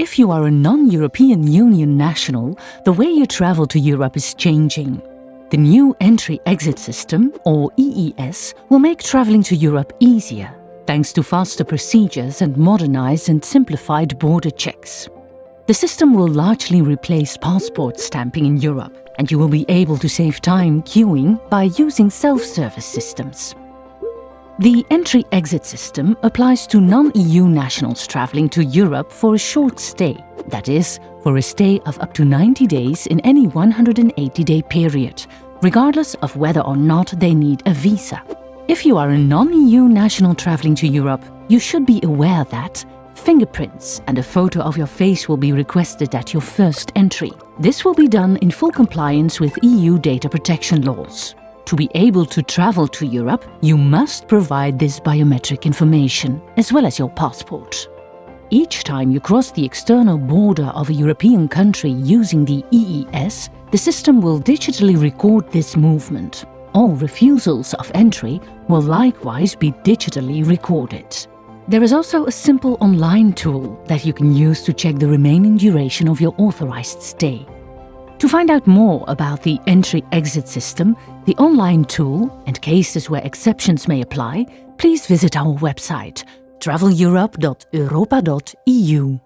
If you are a non-European Union national, the way you travel to Europe is changing. The new entry-exit system, or EES, will make traveling to Europe easier, thanks to faster procedures and modernized and simplified border checks. The system will largely replace passport stamping in Europe, and you will be able to save time queuing by using self-service systems. The entry-exit system applies to non-EU nationals traveling to Europe for a short stay, that is, for a stay of up to 90 days in any 180-day period, regardless of whether or not they need a visa. If you are a non-EU national traveling to Europe, you should be aware that fingerprints and a photo of your face will be requested at your first entry. This will be done in full compliance with EU data protection laws. To be able to travel to Europe, you must provide this biometric information, as well as your passport. Each time you cross the external border of a European country using the EES, the system will digitally record this movement. All refusals of entry will likewise be digitally recorded. There is also a simple online tool that you can use to check the remaining duration of your authorized stay. To find out more about the entry-exit system, the online tool, and cases where exceptions may apply, please visit our website traveleurope.europa.eu.